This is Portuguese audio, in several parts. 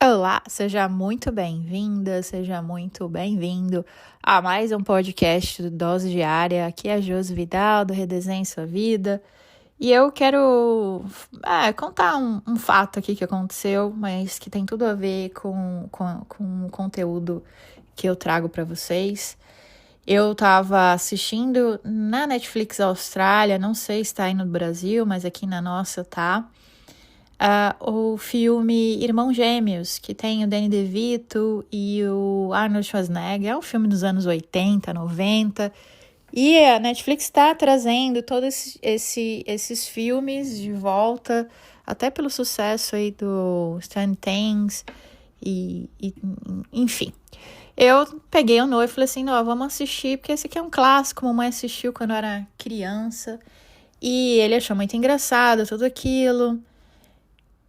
Olá, seja muito bem-vinda, seja muito bem-vindo a mais um podcast do Dose Diária. Aqui é a Josi Vidal, do Redesenhe Sua Vida. E eu quero contar um fato aqui que aconteceu, mas que tem tudo a ver com o conteúdo que eu trago para vocês. Eu estava assistindo na Netflix Austrália, não sei se está aí no Brasil, mas aqui na nossa tá. O filme Irmãos Gêmeos, que tem o Danny DeVito e o Arnold Schwarzenegger. É um filme dos anos 80, 90. E a Netflix está trazendo todos esses filmes de volta, até pelo sucesso aí do Stranger Things enfim. Eu peguei o noivo e falei assim, não, vamos assistir, porque esse aqui é um clássico, mamãe assistiu quando eu era criança. E ele achou muito engraçado tudo aquilo.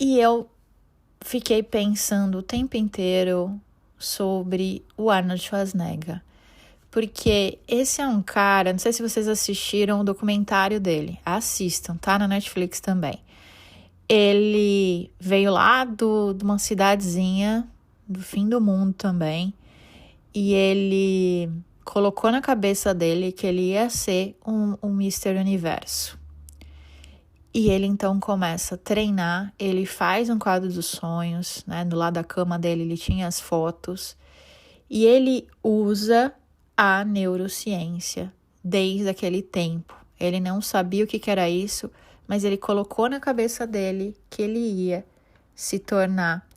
E eu fiquei pensando o tempo inteiro sobre o Arnold Schwarzenegger. Porque esse é um cara, não sei se vocês assistiram o documentário dele. Assistam, tá na Netflix também. Ele veio lá de uma cidadezinha do fim do mundo também. E ele colocou na cabeça dele que ele ia ser um Mr. Universo. E ele então começa a treinar, ele faz um quadro dos sonhos, né? Do lado da cama dele ele tinha as fotos. E ele usa a neurociência desde aquele tempo. Ele não sabia o que era isso, mas ele colocou na cabeça dele que ele ia se tornar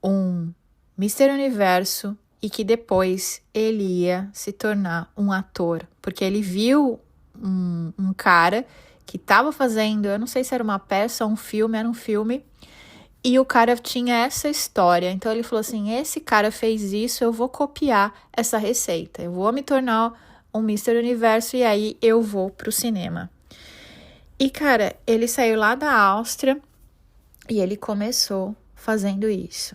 um Mr. Universo e que depois ele ia se tornar um ator. Porque ele viu um cara que estava fazendo, eu não sei se era uma peça ou um filme, era um filme, e o cara tinha essa história. Então ele falou assim, esse cara fez isso, eu vou copiar essa receita, eu vou me tornar um Mr. Universo e aí eu vou pro cinema. E cara, ele saiu lá da Áustria e ele começou fazendo isso.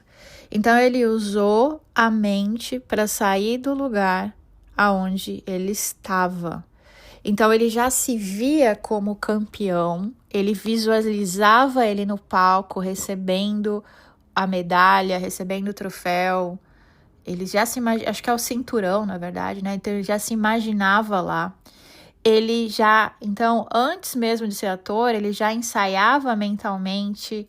Então ele usou a mente para sair do lugar aonde ele estava. Então ele já se via como campeão, ele visualizava ele no palco recebendo a medalha, recebendo o troféu. Ele já se imaginava, acho que é o cinturão, na verdade, né? Então ele já se imaginava lá. Ele já, então, antes mesmo de ser ator, ele já ensaiava mentalmente.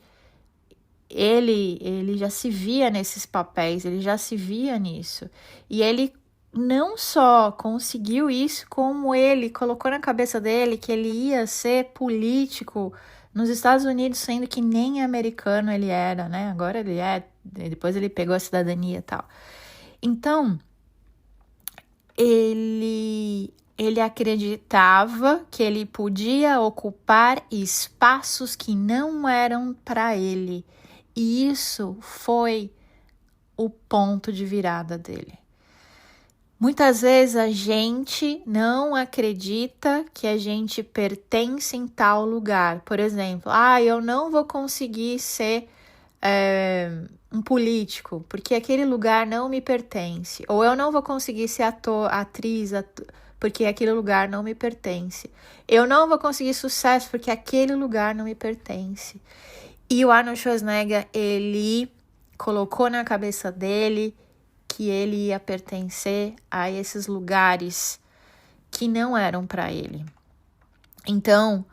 Ele já se via nesses papéis, ele já se via nisso. E ele não só conseguiu isso, como ele colocou na cabeça dele que ele ia ser político nos Estados Unidos, sendo que nem americano ele era, né? Agora ele é, depois ele pegou a cidadania e tal. Então, ele acreditava que ele podia ocupar espaços que não eram para ele. E isso foi o ponto de virada dele. Muitas vezes a gente não acredita que a gente pertence em tal lugar. Por exemplo, eu não vou conseguir ser um político, porque aquele lugar não me pertence. Ou eu não vou conseguir ser atriz, porque aquele lugar não me pertence. Eu não vou conseguir sucesso, porque aquele lugar não me pertence. E o Arnold Schwarzenegger, ele colocou na cabeça dele que ele ia pertencer a esses lugares que não eram para ele. Então,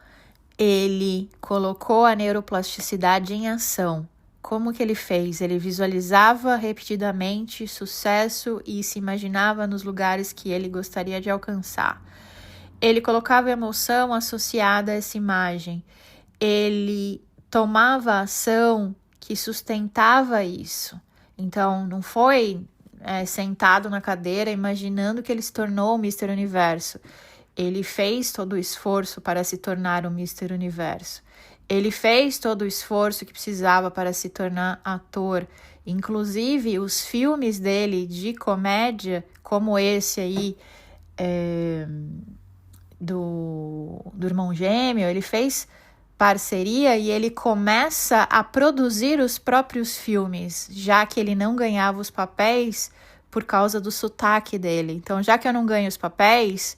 ele colocou a neuroplasticidade em ação. Como que ele fez? Ele visualizava repetidamente sucesso e se imaginava nos lugares que ele gostaria de alcançar. Ele colocava emoção associada a essa imagem. Ele tomava ação que sustentava isso. Então, não foi sentado na cadeira imaginando que ele se tornou o Mr. Universo. Ele fez todo o esforço para se tornar o Mr. Universo. Ele fez todo o esforço que precisava para se tornar ator. Inclusive, os filmes dele de comédia, como esse aí, do Irmão Gêmeo, ele fez parceria e ele começa a produzir os próprios filmes, já que ele não ganhava os papéis por causa do sotaque dele. Então, já que eu não ganho os papéis,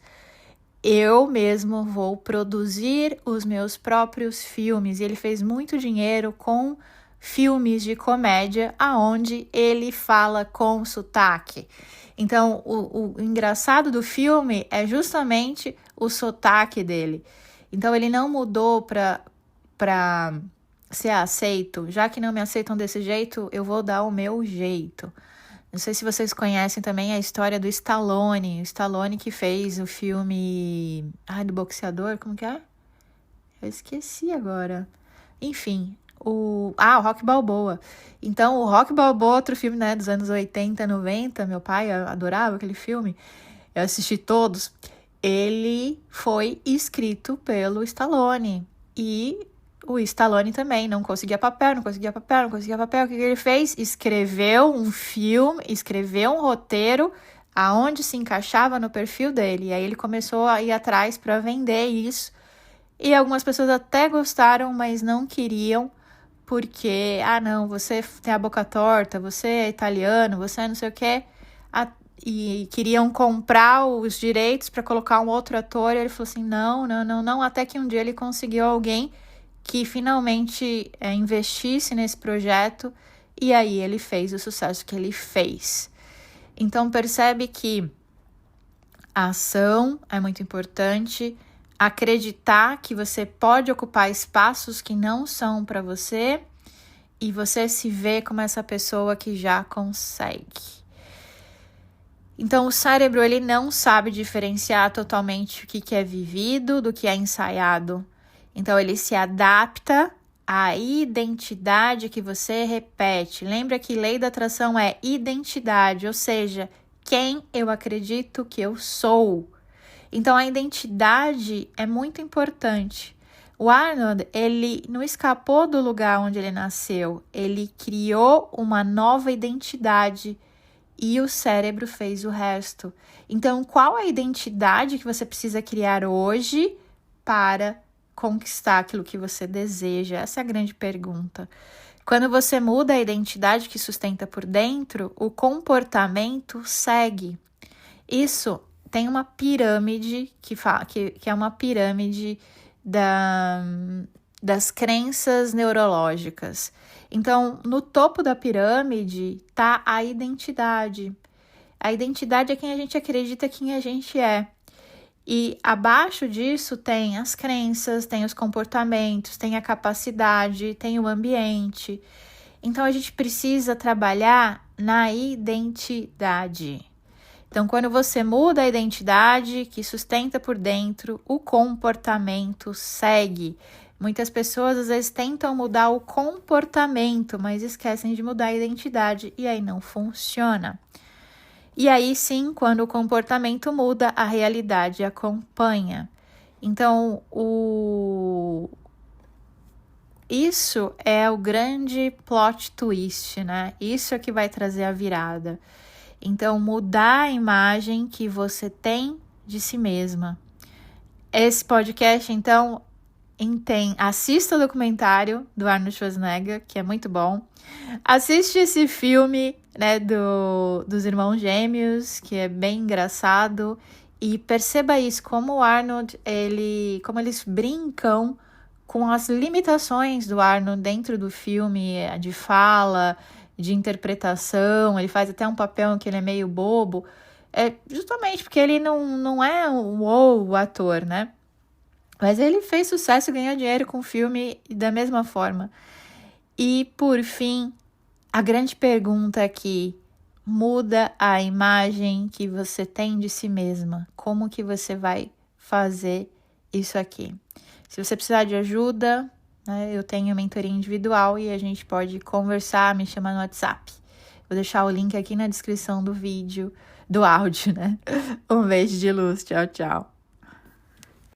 eu mesmo vou produzir os meus próprios filmes. E ele fez muito dinheiro com filmes de comédia aonde ele fala com sotaque. Então, o engraçado do filme é justamente o sotaque dele. Então, ele não mudou para ser aceito. Já que não me aceitam desse jeito, eu vou dar o meu jeito. Não sei se vocês conhecem também a história do Stallone. O Stallone que fez o filme... do boxeador, como que é? Eu esqueci agora. Enfim, o Rocky Balboa. Então, o Rocky Balboa, outro filme, né, dos anos 80, 90, meu pai adorava aquele filme, eu assisti todos. Ele foi escrito pelo Stallone. E o Stallone também não conseguia papel. O que ele fez? Escreveu um filme, escreveu um roteiro aonde se encaixava no perfil dele. E aí ele começou a ir atrás para vender isso. E algumas pessoas até gostaram, mas não queriam, porque, não, você tem a boca torta, você é italiano, você é não sei o quê. E queriam comprar os direitos para colocar um outro ator. E ele falou assim, não. Até que um dia ele conseguiu alguém que finalmente investisse nesse projeto. E aí ele fez o sucesso que ele fez. Então percebe que a ação é muito importante. Acreditar que você pode ocupar espaços que não são para você e você se vê como essa pessoa que já consegue. Então, o cérebro ele não sabe diferenciar totalmente o que é vivido do que é ensaiado. Então, ele se adapta à identidade que você repete. Lembra que lei da atração é identidade, ou seja, quem eu acredito que eu sou. Então, a identidade é muito importante. O Arnold, ele não escapou do lugar onde ele nasceu. Ele criou uma nova identidade e o cérebro fez o resto. Então, qual a identidade que você precisa criar hoje para conquistar aquilo que você deseja? Essa é a grande pergunta. Quando você muda a identidade que sustenta por dentro, o comportamento segue. Isso tem uma pirâmide que é uma pirâmide das crenças neurológicas. Então, no topo da pirâmide está a identidade. A identidade é quem a gente acredita, quem a gente é. E abaixo disso tem as crenças, tem os comportamentos, tem a capacidade, tem o ambiente. Então, a gente precisa trabalhar na identidade. Então, quando você muda a identidade que sustenta por dentro, o comportamento segue. Muitas pessoas, às vezes, tentam mudar o comportamento, mas esquecem de mudar a identidade e aí não funciona. E aí, sim, quando o comportamento muda, a realidade acompanha. Então, isso é o grande plot twist, né? Isso é que vai trazer a virada. Então, mudar a imagem que você tem de si mesma. Esse podcast, então, assista o documentário do Arnold Schwarzenegger, que é muito bom. Assiste esse filme, né, dos irmãos gêmeos, que é bem engraçado. E perceba isso, como o Arnold, como eles brincam com as limitações do Arnold dentro do filme, de fala, de interpretação. Ele faz até um papel que ele é meio bobo. Justamente porque ele não é o ator, né? Mas ele fez sucesso e ganhou dinheiro com o filme da mesma forma. E, por fim, a grande pergunta aqui: muda a imagem que você tem de si mesma. Como que você vai fazer isso aqui? Se você precisar de ajuda, né, eu tenho mentoria individual e a gente pode conversar, me chamar no WhatsApp. Vou deixar o link aqui na descrição do vídeo, do áudio, né? Um beijo de luz. Tchau, tchau.